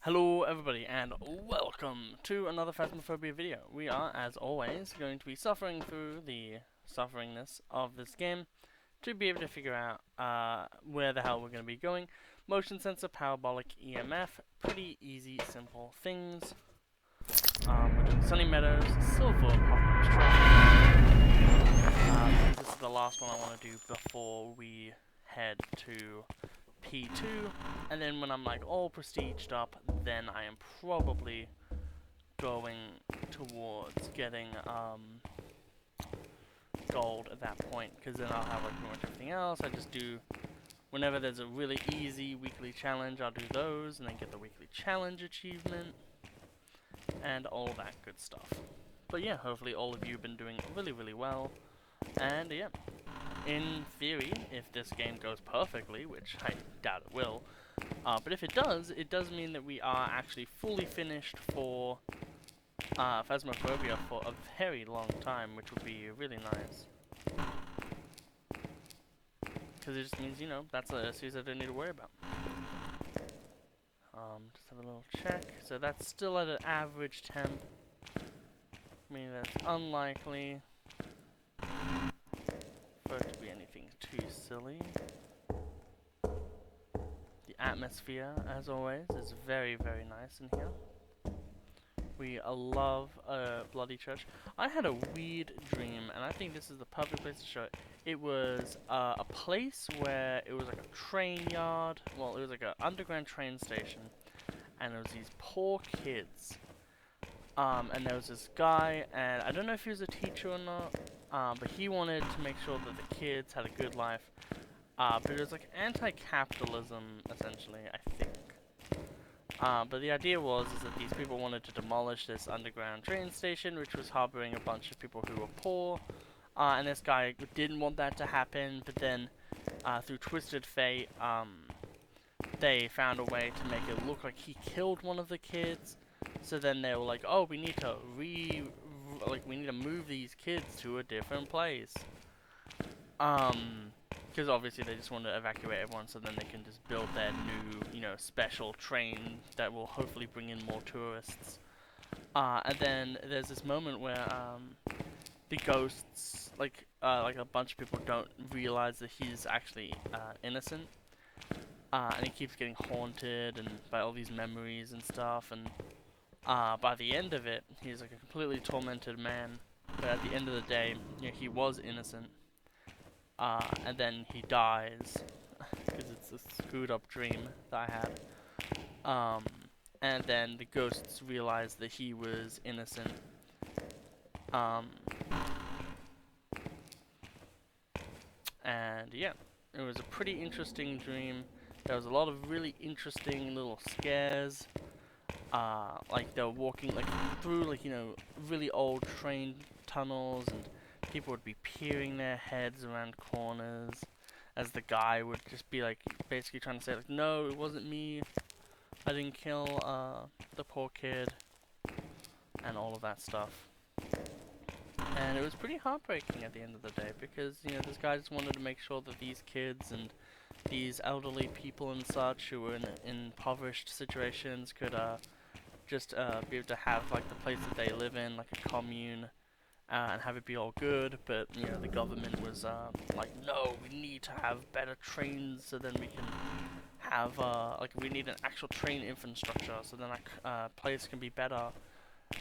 Hello everybody and welcome to another Phazmophobia video. We are, as always, going to be suffering through the sufferingness of this game to be able to figure out where the hell we're going to be going. Motion sensor, parabolic EMF, pretty easy, simple things. We're doing Sunny Meadows, Silver Apocalypse Trophy. This is the last one I want to do before we head to P2, and then when I'm like all prestiged up, then I am probably going towards getting gold at that point, because then I'll have like pretty much everything else. I just do, whenever there's a really easy weekly challenge, I'll do those, and then get the weekly challenge achievement, and all that good stuff. But yeah, hopefully all of you have been doing really well, and yeah. In theory, if this game goes perfectly, which I doubt it will, but if it does mean that we are actually fully finished for Phazmophobia for a very long time, which would be really nice. Because it just means, you know, that's a series I don't need to worry about. Just have a little check. So that's still at an average temp. I mean, that's unlikely for it to be anything too silly. The atmosphere, as always, is very nice in here. We love a bloody church. I had a weird dream, and I think this is the perfect place to show it. It was a place where it was like a train yard. Well, it was like an underground train station, and there was these poor kids. And there was this guy, and I don't know if he was a teacher or not, but he wanted to make sure that the kids had a good life. But it was like anti-capitalism, essentially, I think. But the idea was is that these people wanted to demolish this underground train station, which was harboring a bunch of people who were poor. And this guy didn't want that to happen, but then through twisted fate, they found a way to make it look like he killed one of the kids. So then they were like, "Oh, we need to we need to move these kids to a different place." Because obviously they just want to evacuate everyone, so then they can just build their new, you know, special train that will hopefully bring in more tourists. And then there's this moment where the ghosts, like a bunch of people don't realize that he's actually innocent, and he keeps getting haunted and by all these memories and stuff. And by the end of it, he's like a completely tormented man. But at the end of the day, you know, he was innocent. And then he dies, because it's a screwed up dream that I had. And then the ghosts realize that he was innocent. And yeah, it was a pretty interesting dream. There was a lot of really interesting little scares. Like they were walking like through like, you know, really old train tunnels, and people would be peering their heads around corners as the guy would just be like basically trying to say like, "No, it wasn't me. I didn't kill the poor kid," and all of that stuff. And it was pretty heartbreaking at the end of the day, because, you know, this guy just wanted to make sure that these kids and these elderly people and such who were in impoverished situations could just be able to have like the place that they live in, like a commune, and have it be all good. But, you know, the government was like, "No, we need to have better trains, so then we can have like we need an actual train infrastructure, so then that place can be better."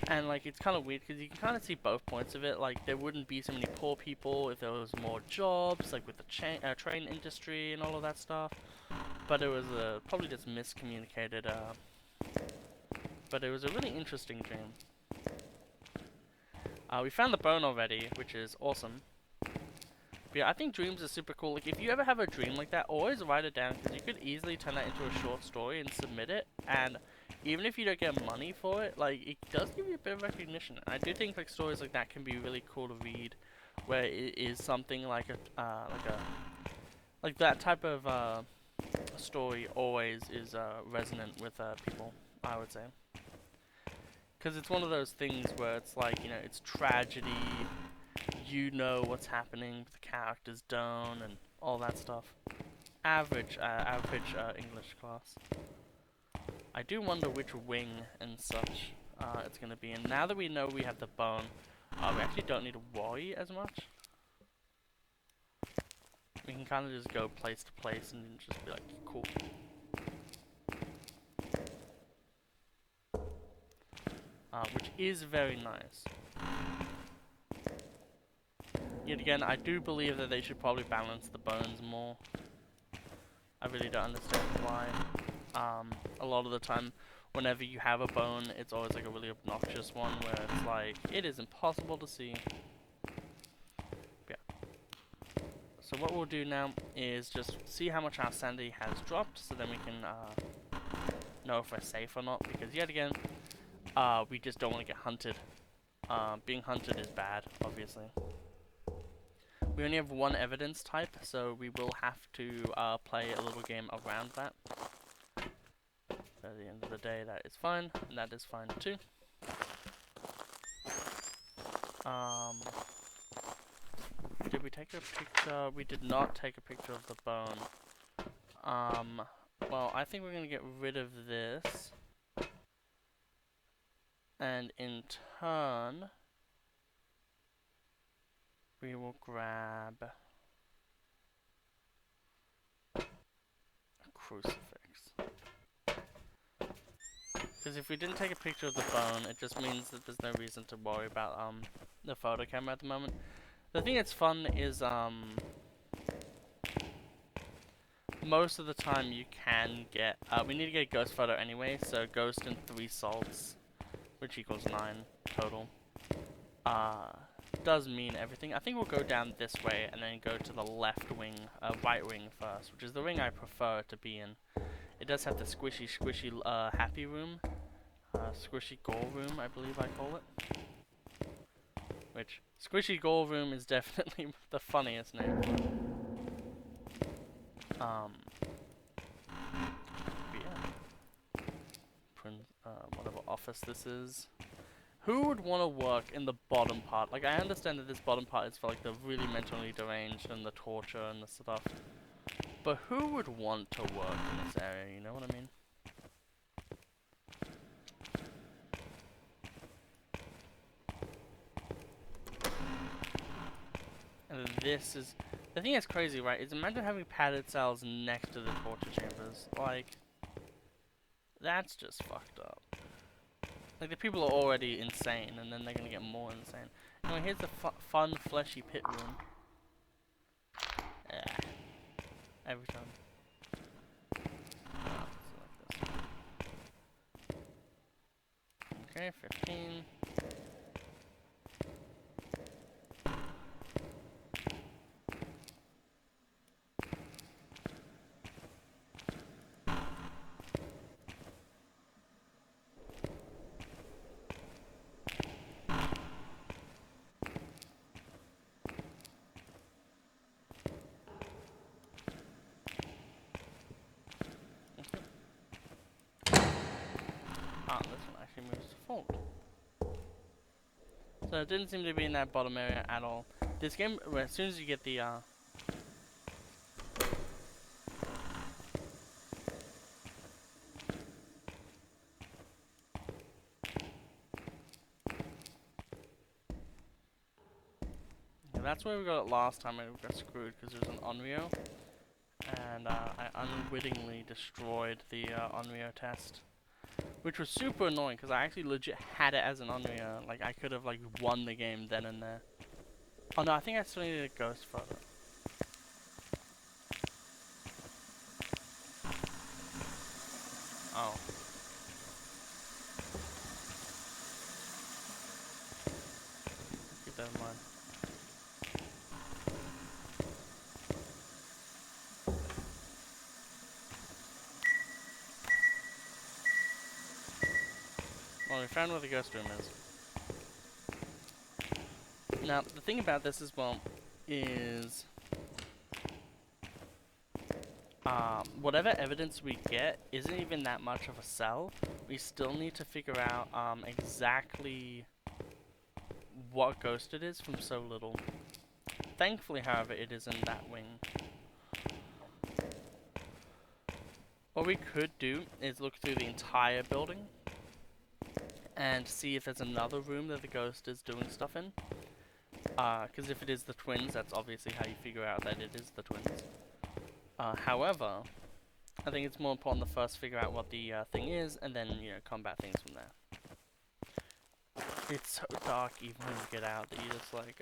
And like it's kind of weird, because you can kind of see both points of it. Like there wouldn't be so many poor people if there was more jobs, like with the train industry and all of that stuff. But it was probably just miscommunicated. But it was a really interesting dream. We found the bone already, which is awesome. But yeah, I think dreams are super cool. Like if you ever have a dream like that, always write it down, because you could easily turn that into a short story and submit it. And even if you don't get money for it, like it does give you a bit of recognition. And I do think like stories like that can be really cool to read, where it is something like like that type of story always is resonant with people, I would say. Because it's one of those things where it's like, you know, it's tragedy, you know what's happening, but the characters don't, and all that stuff. Average English class. I do wonder which wing and such it's going to be. And now that we know we have the bone, we actually don't need to worry as much. We can kind of just go place to place and just be like, cool. Which is very nice. Yet again, I do believe that they should probably balance the bones more. I really don't understand why. A lot of the time, whenever you have a bone, it's always like a really obnoxious one where it's like, it is impossible to see. Yeah. So what we'll do now is just see how much our sanity has dropped, so then we can know if we're safe or not, because yet again, we just don't want to get hunted. Being hunted is bad, obviously. We only have one evidence type, so we will have to play a little game around that. At the end of the day, that is fine, and that is fine too. Did we take a picture? We did not take a picture of the bone. Well, I think we're going to get rid of this. And in turn, we will grab a crucifix. Because if we didn't take a picture of the bone, it just means that there's no reason to worry about the photo camera at the moment. The thing that's fun is most of the time you can get we need to get a ghost photo anyway, so ghost and 3 salts, which equals 9 total. Does mean everything. I think we'll go down this way and then go to the left wing, right wing first, which is the ring I prefer to be in. It does have the squishy happy room. Squishy gore room, I believe I call it. Which, squishy gore room is definitely the funniest name. But yeah. Whatever office this is. Who would want to work in the bottom part? Like, I understand that this bottom part is for like the really mentally deranged and the torture and the stuff. But who would want to work in this area, you know what I mean? And this is... The thing that's crazy, right, is imagine having padded cells next to the torture chambers. Like, that's just fucked up. Like, the people are already insane, and then they're gonna get more insane. Anyway, here's the fun, fleshy pit room. Every time. Like this. Okay, 15. So it didn't seem to be in that bottom area at all. This game, as soon as you get the yeah, that's where we got it last time and we got screwed because it was an Onryo. And I unwittingly destroyed the Onryo test. Which was super annoying because I actually legit had it as an Onryo. Like, I could have like won the game then and there. Oh no, I think I still needed a ghost photo. Oh. Keep that in mind. Well, we found where the ghost room is. Now, the thing about this as well is... whatever evidence we get isn't even that much of a cell. We still need to figure out exactly what ghost it is from so little. Thankfully, however, it is in that wing. What we could do is look through the entire building and see if there's another room that the ghost is doing stuff in. Because if it is the twins, that's obviously how you figure out that it is the twins. However, I think it's more important to first figure out what the thing is, and then, you know, combat things from there. It's so dark even when you get out that you're just like,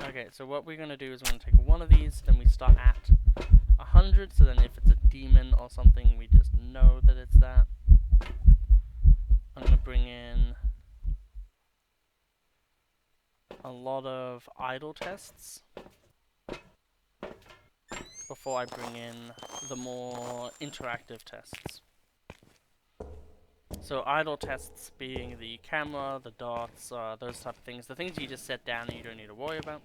Okay, so what we're going to do is we're going to take one of these, then we start at 100, so then if it's a demon or something, we just know that it's that. I'm going to bring in a lot of idle tests before I bring in the more interactive tests. So idle tests being the camera, the dots, those type of things. The things you just set down and you don't need to worry about.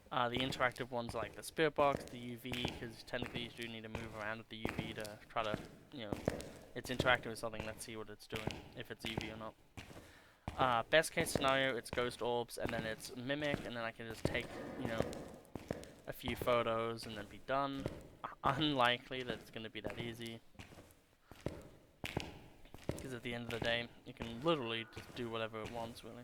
The interactive ones like the spirit box, the UV, because technically you do need to move around with the UV to try to, you know, it's interacting with something, let's see what it's doing, if it's UV or not. Best case scenario, it's ghost orbs, and then it's mimic, and then I can just take, you know, a few photos and then be done. Unlikely that it's going to be that easy. Because at the end of the day, you can literally just do whatever it wants, really.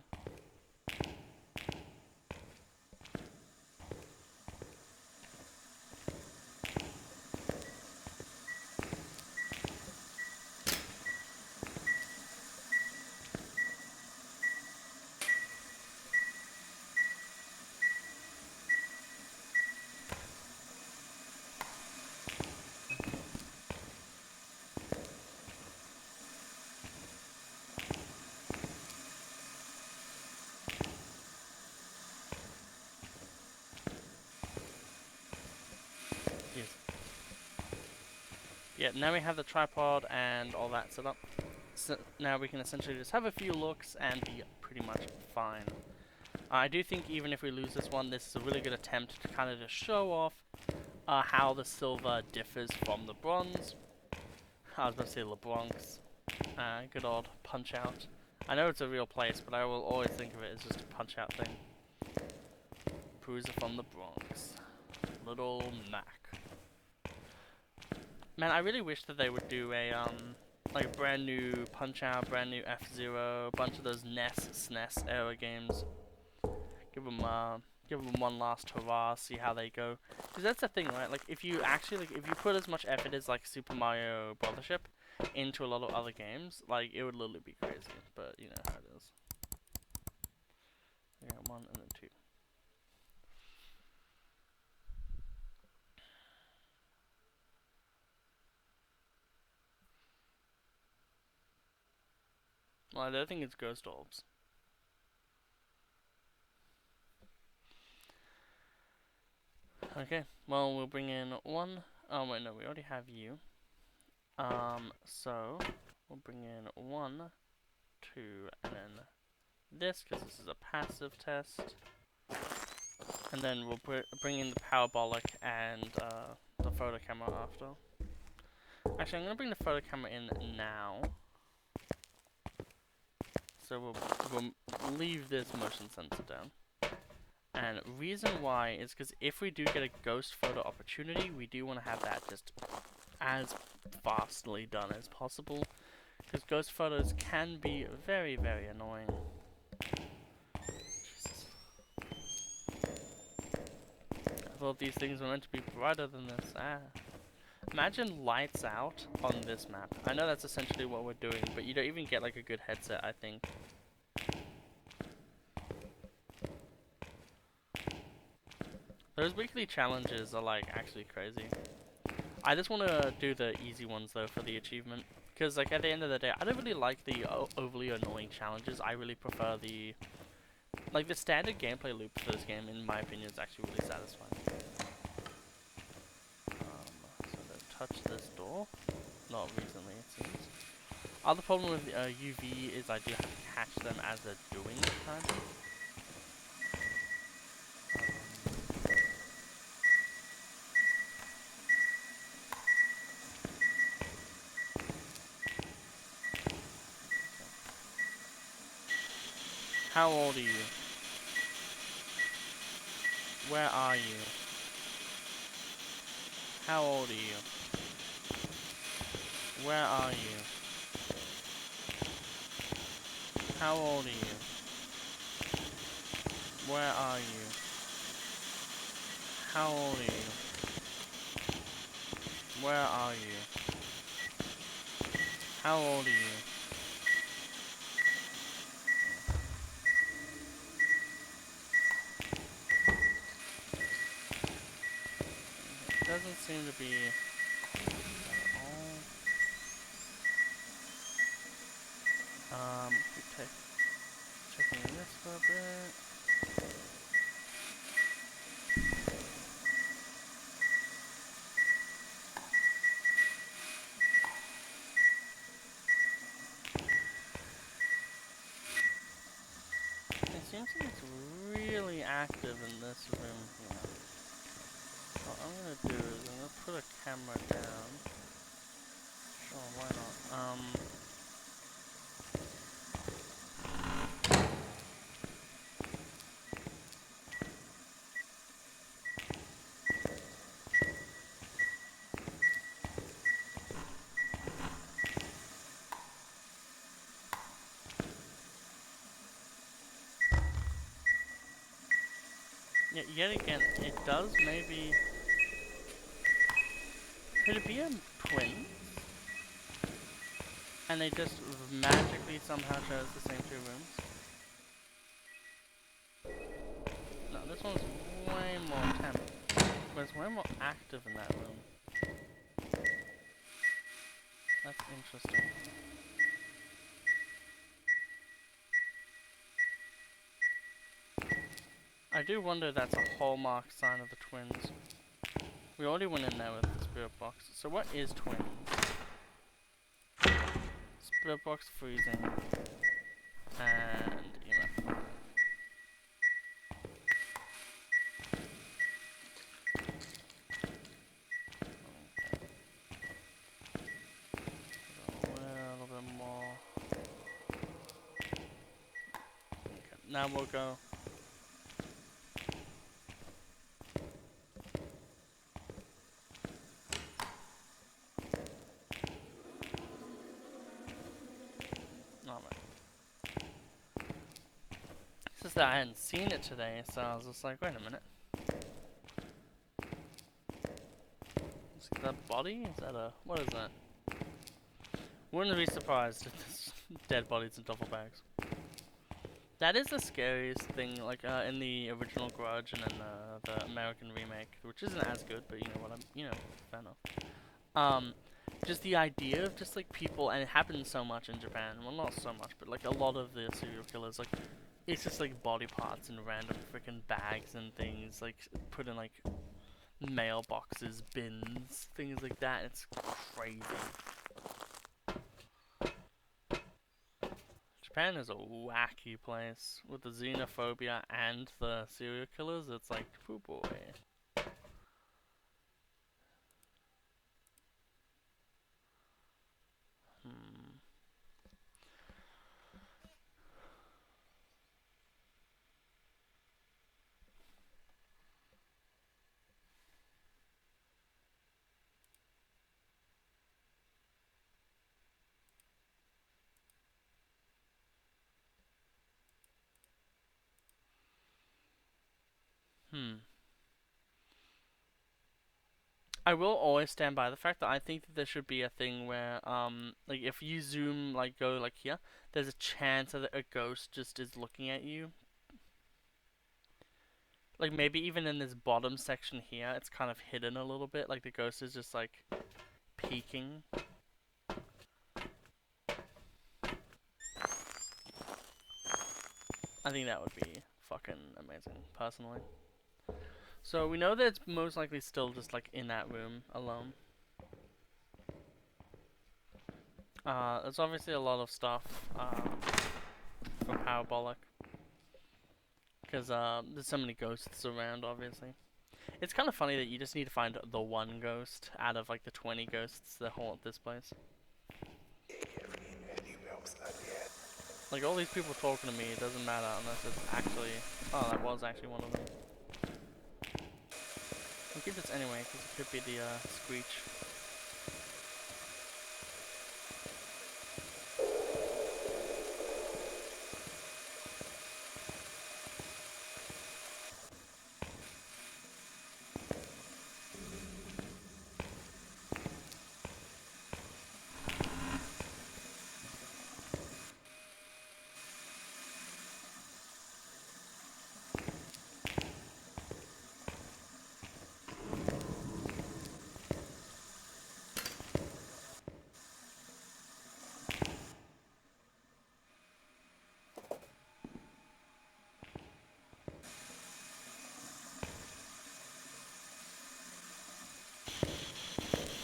Yeah, now we have the tripod and all that set up. So now we can essentially just have a few looks and be pretty much fine. I do think even if we lose this one, this is a really good attempt to kind of just show off how the silver differs from the bronze. I was about to say LeBronx. Good old Punch Out. I know it's a real place, but I will always think of it as just a Punch Out thing. Bruiser from the Bronx. Little Mac. Man, I really wish that they would do a, like brand new Punch-Out, brand new F-Zero, a bunch of those NES, SNES era games. Give them one last hurrah, see how they go. Because that's the thing, right? Like, if you actually, like, if you put as much effort as, like, Super Mario Brothership into a lot of other games, like, it would literally be crazy. But, you know how it is. We got 1 and then 2. Well, I don't think it's Ghost Orbs. Okay, well, we'll bring in 1. Oh, wait, no, we already have you. So, we'll bring in 1, 2, and then this, because this is a passive test. And then we'll bring in the parabolic and the photo camera after. Actually, I'm going to bring the photo camera in now. So we'll leave this motion sensor down. And reason why is because if we do get a ghost photo opportunity, we do want to have that just as fastly done as possible. Because ghost photos can be very, very annoying. Jesus. I thought these things were meant to be brighter than this. Imagine lights out on this map. I know that's essentially what we're doing, but you don't even get like a good headset, I think. Those weekly challenges are like actually crazy. I just want to do the easy ones though for the achievement. Because like at the end of the day, I don't really like the overly annoying challenges. I really prefer the... Like the standard gameplay loop for this game, in my opinion, is actually really satisfying. So don't touch this door. Not recently, it seems. Other problem with UV is I do have to catch them as they're doing it, kind of. How old are you? Where are you? How old are you? Where are you? How old are you? Where are you? How old are you? Where are you? How old are you? It doesn't seem to be at all. Keep checking this for a bit. It seems like it's really active in this room here. What I'm gonna do is I'm gonna put a camera down. Sure, why not? Yet again, it does maybe... Could it be a twin? And they just magically somehow chose the same two rooms? No, this one's way more temp. But it's way more active in that room. That's interesting. I do wonder if that's a hallmark sign of the twins. We already went in there with the spirit box. So what is twins? Spirit box freezing. And EMF. A little bit more. Okay, now we'll go. It's just that I hadn't seen it today, so I was just like, wait a minute. Is that a body? Is that a... what is that? Wouldn't be surprised if there's dead bodies in duffel bags. That is the scariest thing, like, in the original Grudge and then the American remake, which isn't as good, but you know what I'm, fair enough. Just the idea of just, like, people, and it happens so much in Japan, well, not so much, but, like, a lot of the serial killers, like, it's just, like, body parts in random freaking bags and things, like, put in, like, mailboxes, bins, things like that. It's crazy. Japan is a wacky place with the xenophobia and the serial killers. It's like, oh boy. I will always stand by the fact that I think that there should be a thing where, like if you zoom, like go like here, there's a chance that a ghost just is looking at you. Like maybe even in this bottom section here, it's kind of hidden a little bit, like the ghost is just like peeking. I think that would be fucking amazing, personally. So we know that it's most likely still just like in that room alone. There's obviously a lot of stuff from Parabolic. Because there's so many ghosts around, obviously. It's kind of funny that you just need to find the one ghost out of like the 20 ghosts that haunt this place. Like all these people talking to me, it doesn't matter unless it's actually... Oh, that was actually one of them. keep this anyway, because it could be the screech.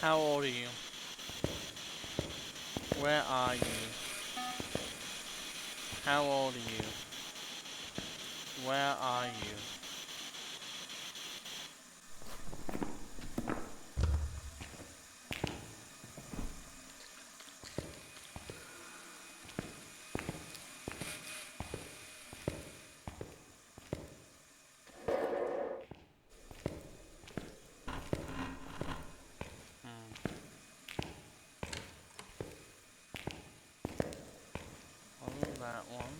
How old are you? Where are you? How old are you? Where are you? That one.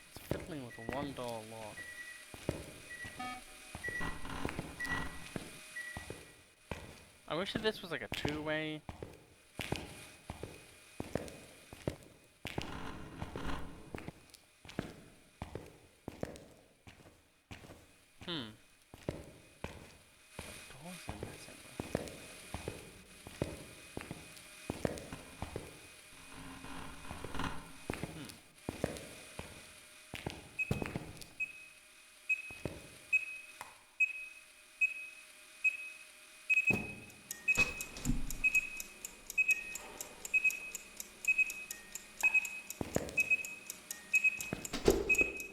It's fiddling with a $1 lock. I wish that this was like a two-way. Doors are missing.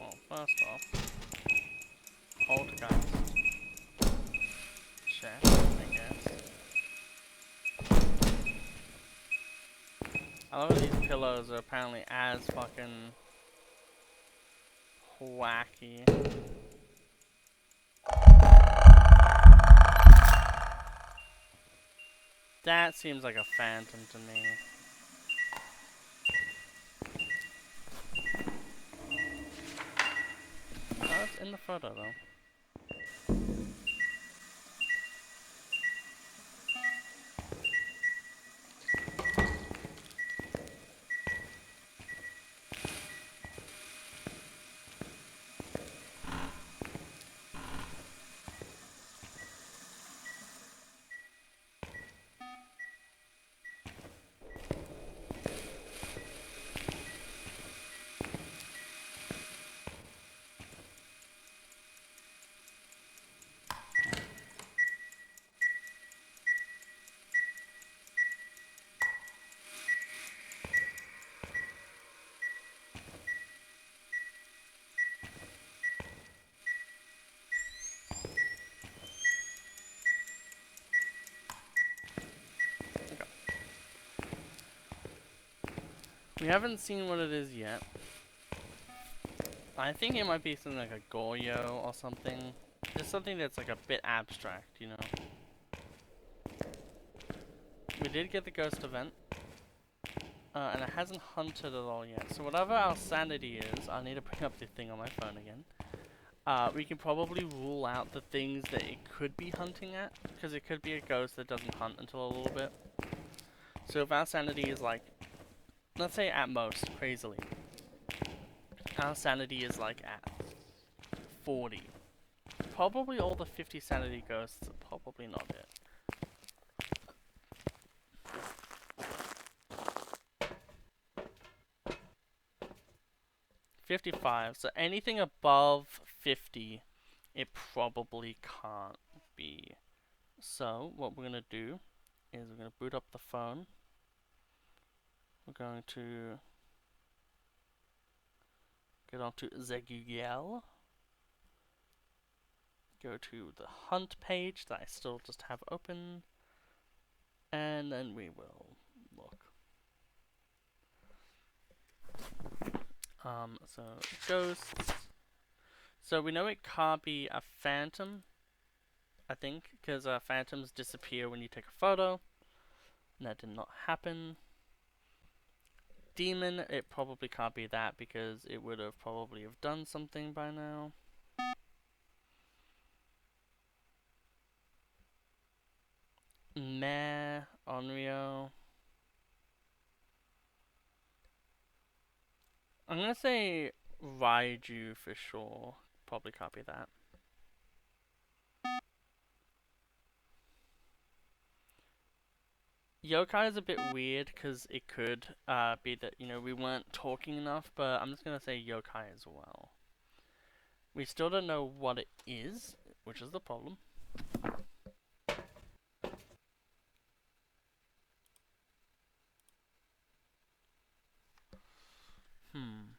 Well, first off, poltergeist. Check, I guess. I love that these pillows are apparently as fucking wacky. That seems like a phantom to me. Oh, it's in the photo though. We haven't seen what it is yet. I think it might be something like a Goyo or something. Just something that's like a bit abstract, you know. We did get the ghost event. And it hasn't hunted at all yet. So whatever our sanity is, I need to bring up the thing on my phone again. We can probably rule out the things that it could be hunting at. Because it could be a ghost that doesn't hunt until a little bit. So if our sanity is like, let's say at most, crazily. Our sanity is like at 40. Probably all the 50 sanity ghosts are probably not it. $55. So anything above 50, it probably can't be. So what we're gonna do is we're gonna boot up the phone. We're going to get onto the Google. Go to the hunt page that I still just have open. And then we will look. So ghosts. So we know it can't be a phantom, I think, because phantoms disappear when you take a photo. And that did not happen. Demon, it probably can't be that because it would have probably have done something by now. Meh, Onryo. I'm gonna say Raiju for sure. Probably can't be that. Yokai is a bit weird because it could be that, you know, we weren't talking enough, but I'm just gonna say yokai as well. We still don't know what it is, which is the problem. Hmm.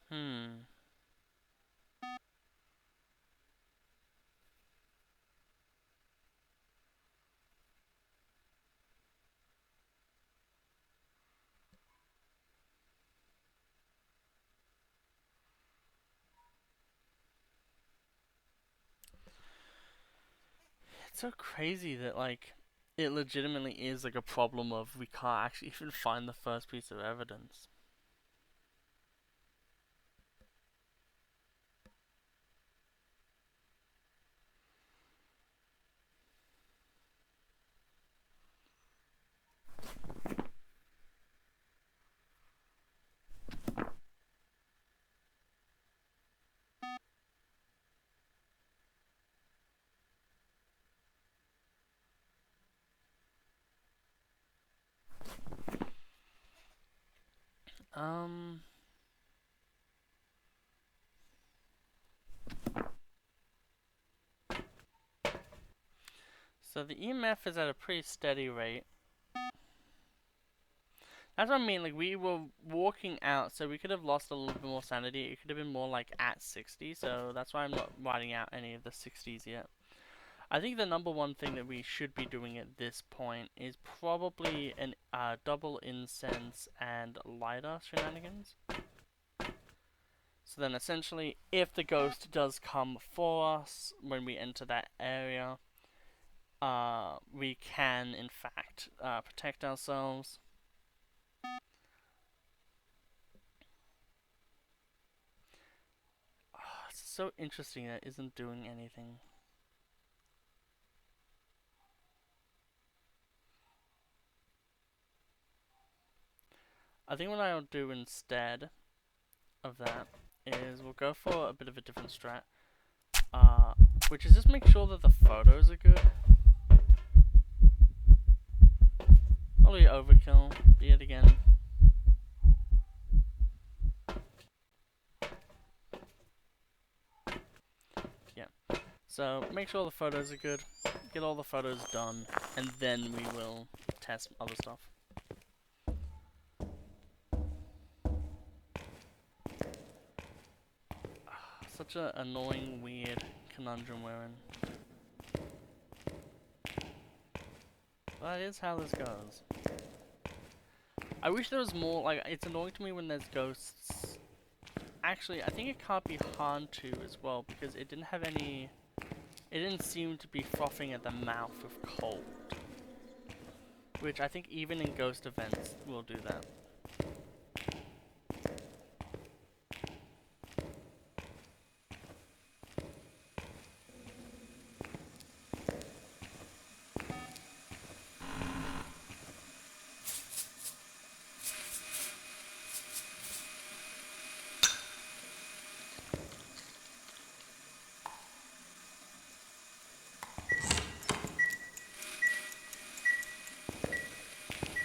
Hmm. It's so crazy that, like, it legitimately is like a problem of we can't actually even find the first piece of evidence. Um. So the EMF is at a pretty steady rate. That's what I mean, like, we were walking out, so we could have lost a little bit more sanity. It could have been more like at 60, so that's why I'm not writing out any of the 60s yet. I think the number one thing that we should be doing at this point is probably an double incense and lighter shenanigans. So then essentially, if the ghost does come for us when we enter that area, we can in fact protect ourselves. Oh, it's so interesting that it isn't doing anything. I think what I'll do instead of that is we'll go for a bit of a different strat, which is just make sure that the photos are good. Probably overkill, yet again. Yeah, so make sure the photos are good, get all the photos done, and then we will test other stuff. Such an annoying, weird conundrum we're in. That is how this goes. I wish there was more, like, it's annoying to me when there's ghosts. Actually, I think it can't be Hantu as well, because it didn't have any... It didn't seem to be frothing at the mouth with cold. Which I think even in ghost events will do that.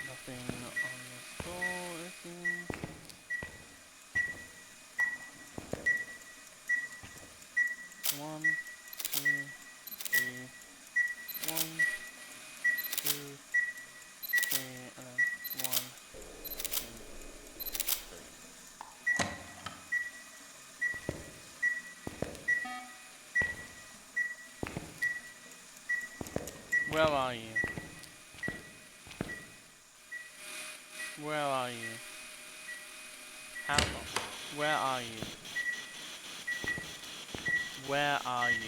Nothing on this door. Where are you? Where are you? How long? Where are you? Where are you?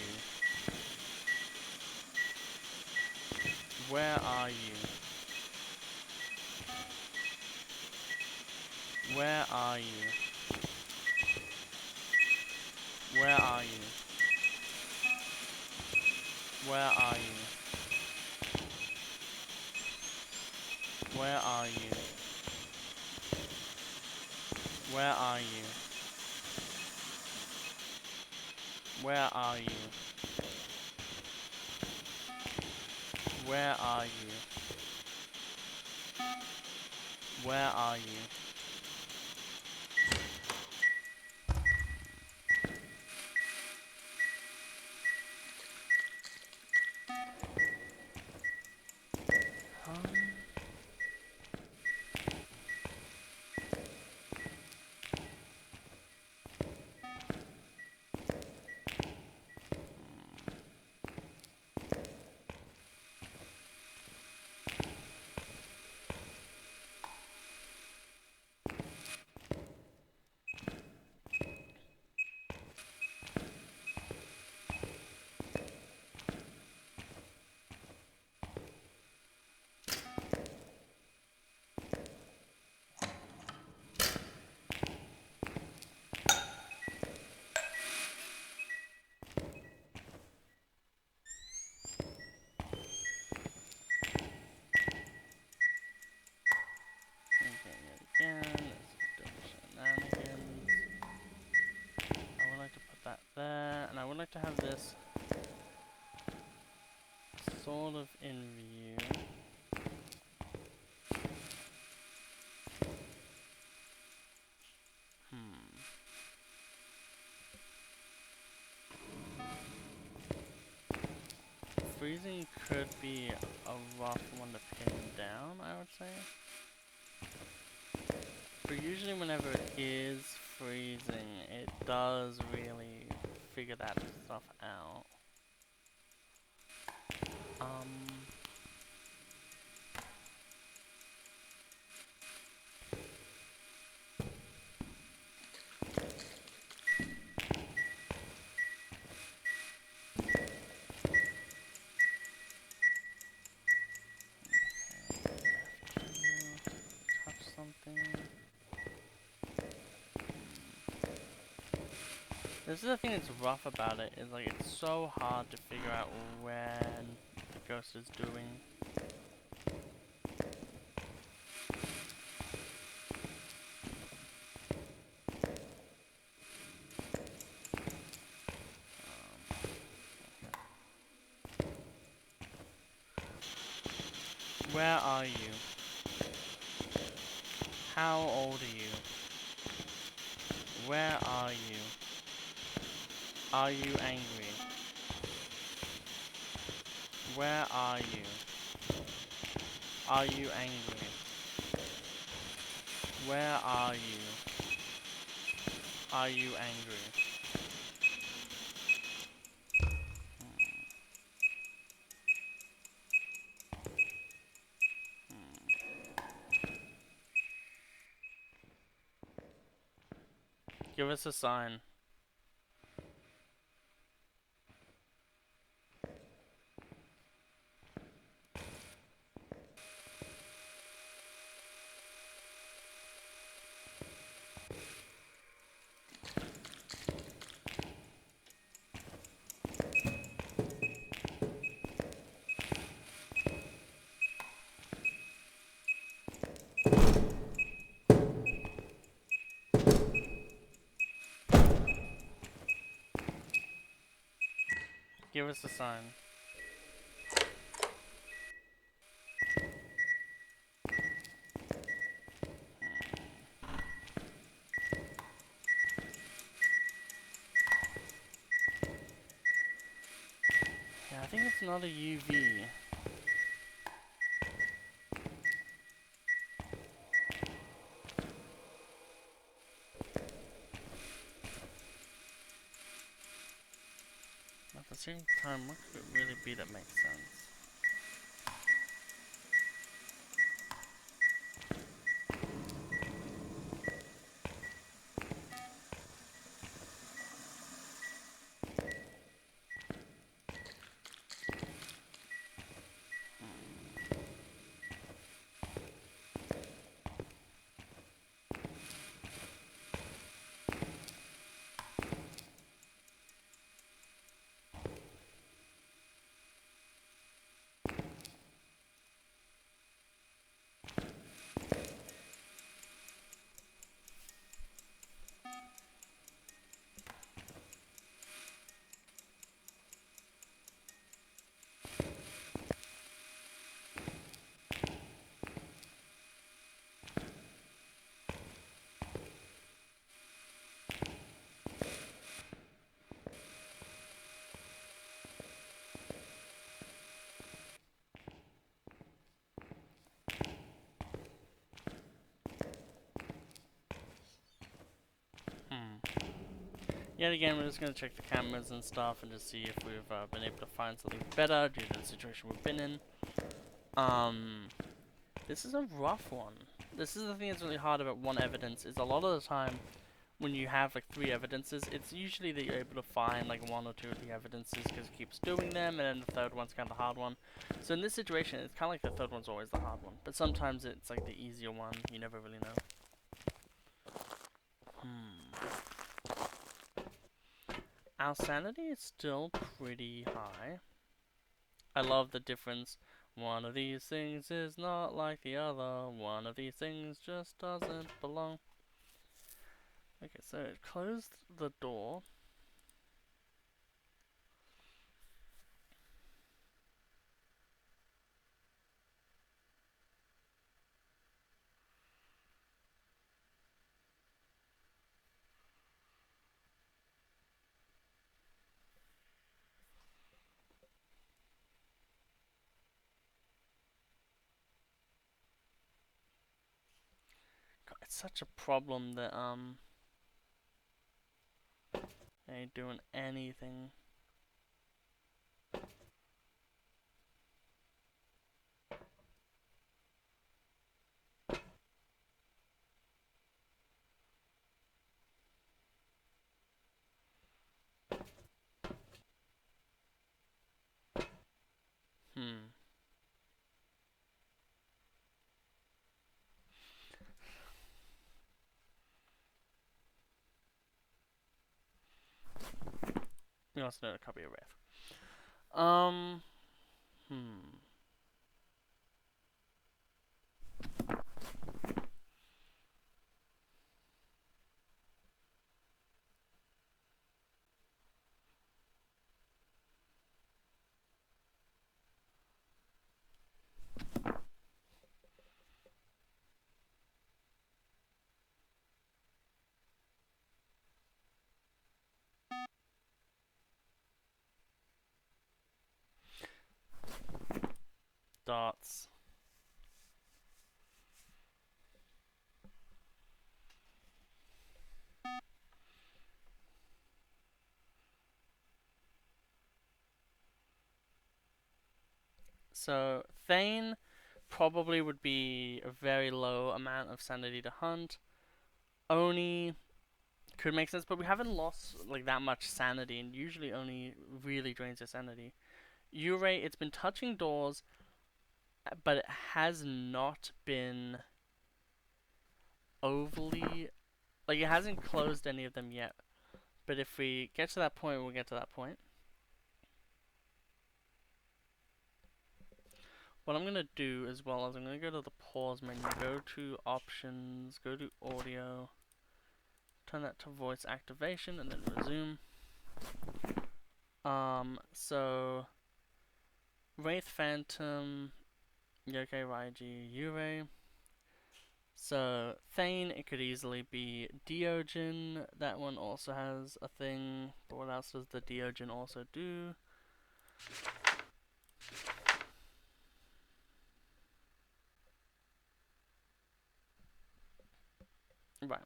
Where are you? Where are you? Where are you? Where are you? Where are you? Where are you? Where are you? Where are you? Where are you? Again, shenanigans. I would like to put that there, and I would like to have this sort of in view. Freezing could be a rough one to pin down, I would say. But usually whenever it is freezing, it does really figure that stuff out. Touch something. This is the thing that's rough about it, is like it's so hard to figure out when the ghost is doing. Where are you? How old are you? Where are you? Are you angry? Where are you? Are you angry? Where are you? Are you angry? Give us a sign. Give us a sign. Yeah, I think it's not a UV. At the same time, what could it really be that makes sense? Yet again, we're just going to check the cameras and stuff and just see if we've been able to find something better due to the situation we've been in. This is a rough one. This is the thing that's really hard about one evidence, is a lot of the time when you have like 3 evidences, it's usually that you're able to find like 1 or 2 of the evidences because it keeps doing them, and then the third one's kind of the hard one. So in this situation, it's kind of like the third one's always the hard one, but sometimes it's like the easier one. You never really know. Our sanity is still pretty high. I love the difference. One of these things is not like the other. One of these things just doesn't belong. Okay, so it closed the door. God, it's such a problem that ain't doing anything. We also know a copy of Wrath. Dots. So, Thane probably would be a very low amount of sanity to hunt. Oni could make sense, but we haven't lost like that much sanity, and usually Oni really drains your sanity. Yurei, it's been touching doors, but it has not been overly, like it hasn't closed any of them yet. But if we get to that point, we'll get to that point. What I'm gonna do as well is I'm gonna go to the pause menu, go to options, go to audio, turn that to voice activation, and then resume. So Wraith Phantom, Yokai Raiji, Yurei. So Thane, it could easily be Deogen. That one also has a thing, but what else does the Deogen also do? Right.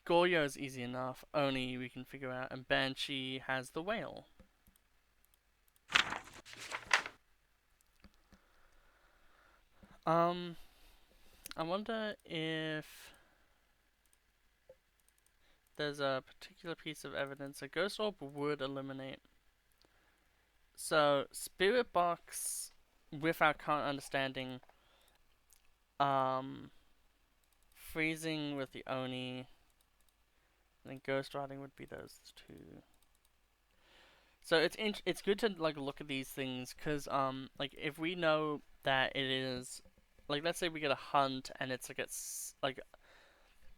Goyo is easy enough. Oni we can figure out, and Banshee has the whale. I wonder if there's a particular piece of evidence a ghost orb would eliminate. So Spirit Box, with our current understanding, freezing with the Oni, and then ghost riding would be those 2. So it's good to like look at these things, cause like if we know that it is, like let's say we get a hunt and it's like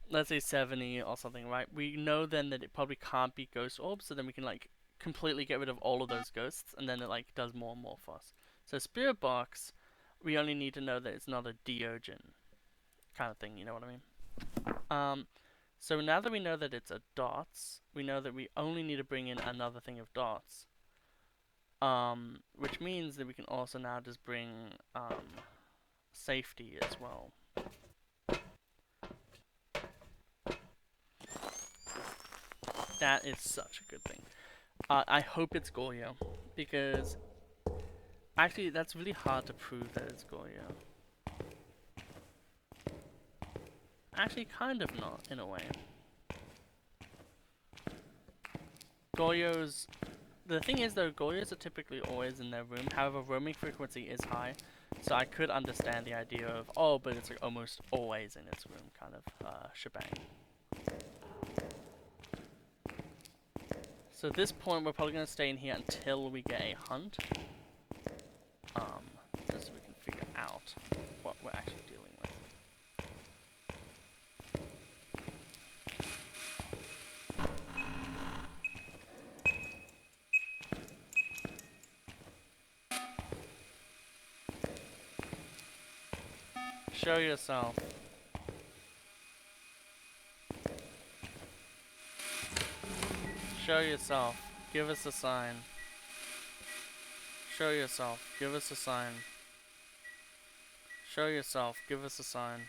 let's say 70 or something, right? We know then that it probably can't be ghost orbs, so then we can like completely get rid of all of those ghosts, and then it like does more and more for us. So Spirit Box, we only need to know that it's not a Deogen kind of thing, you know what I mean? So now that we know that it's a dots, we know that we only need to bring in another thing of dots. Which means that we can also now just bring safety as well. That is such a good thing. I hope it's Goyo, because actually that's really hard to prove that it's Goyo. Actually, kind of not, in a way. Goyos... The thing is though, Goyos are typically always in their room, however roaming frequency is high, so I could understand the idea of, oh, but it's like almost always in its room kind of shebang. So at this point we're probably going to stay in here until we get a hunt, just so we can figure out what we're actually dealing with. Show yourself. Show yourself. Give us a sign. Show yourself. Give us a sign. Show yourself. Give us a sign.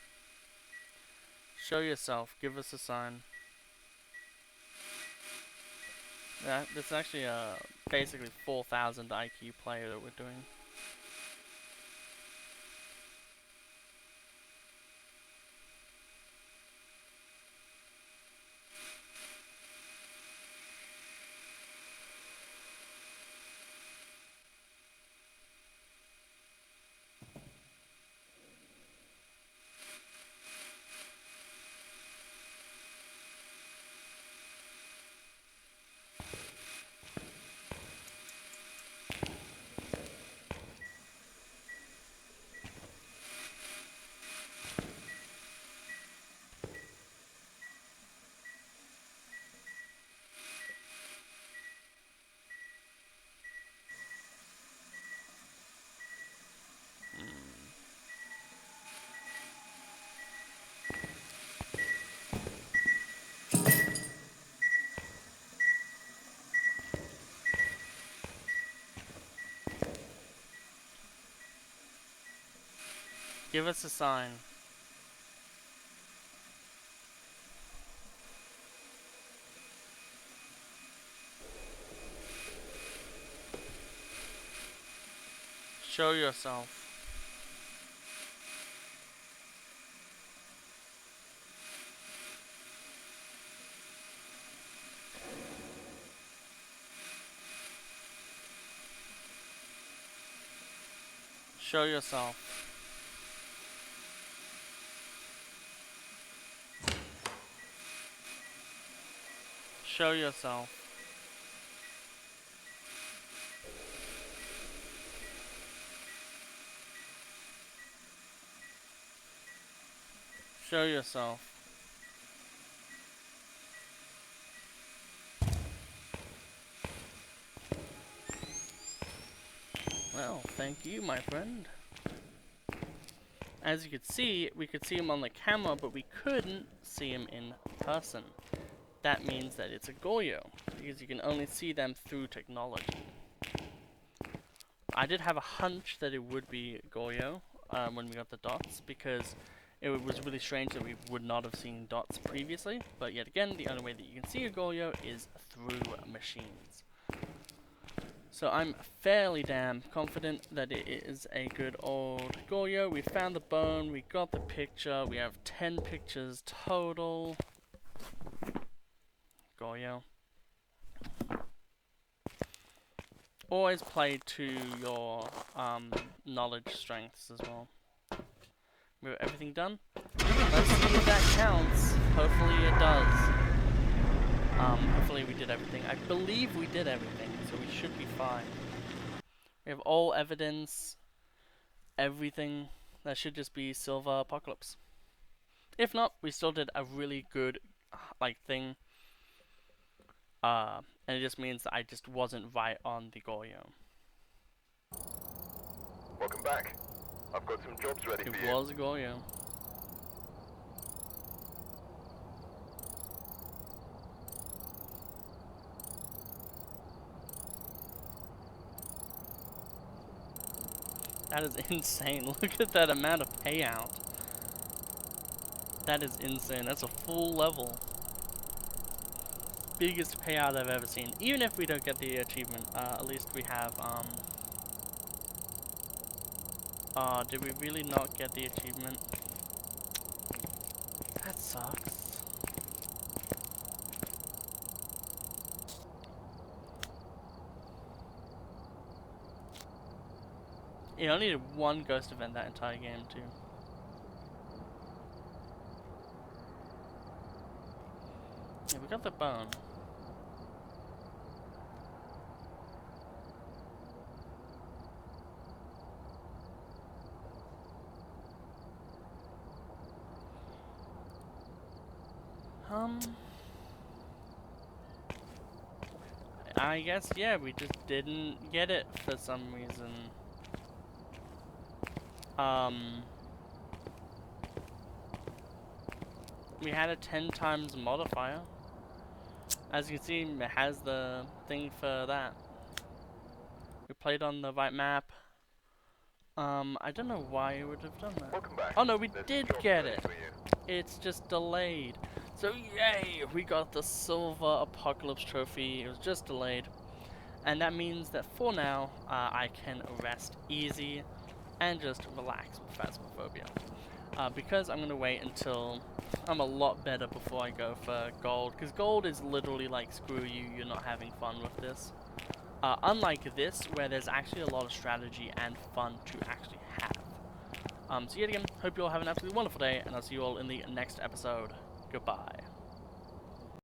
Show yourself. Give us a sign. That's actually a basically 4,000 IQ player that we're doing. Give us a sign. Show yourself. Show yourself. Show yourself. Show yourself. Well, thank you, my friend. As you could see, we could see him on the camera, but we couldn't see him in person. That means that it's a Goyo, because you can only see them through technology. I did have a hunch that it would be Goyo when we got the dots, because it was really strange that we would not have seen dots previously, but yet again, the only way that you can see a Goyo is through machines. So I'm fairly damn confident that it is a good old Goyo. We found the bone, we got the picture, we have 10 pictures total. Goyo. Always play to your knowledge strengths as well. We have everything done. Let's see if that counts. Hopefully it does. Hopefully we did everything. I believe we did everything, so we should be fine. We have all evidence, everything. That should just be Silver Apocalypse. If not, we still did a really good thing. And it just means that I just wasn't right on the Goyo. Welcome back. I've got some jobs ready for you. It was a Goyo. That is insane. Look at that amount of payout. That is insane. That's a full level. biggest payout I've ever seen. Even if we don't get the achievement, at least we have, did we really not get the achievement? That sucks. You only needed one ghost event that entire game, too. Yeah, we got the bone. I guess, yeah, we just didn't get it for some reason. We had a 10 times modifier. As you can see, it has the thing for that. We played on the right map. I don't know why it would have done that. Welcome back. Oh no, we There's did some jobs get ready it. for you. It's just delayed. So yay, we got the Silver Apocalypse Trophy. It was just delayed. And that means that for now, I can rest easy and just relax with Phazmophobia. Because I'm going to wait until I'm a lot better before I go for gold. Because gold is literally like, screw you, you're not having fun with this. Unlike this, where there's actually a lot of strategy and fun to actually have. So yet again, hope you all have an absolutely wonderful day, and I'll see you all in the next episode. Goodbye.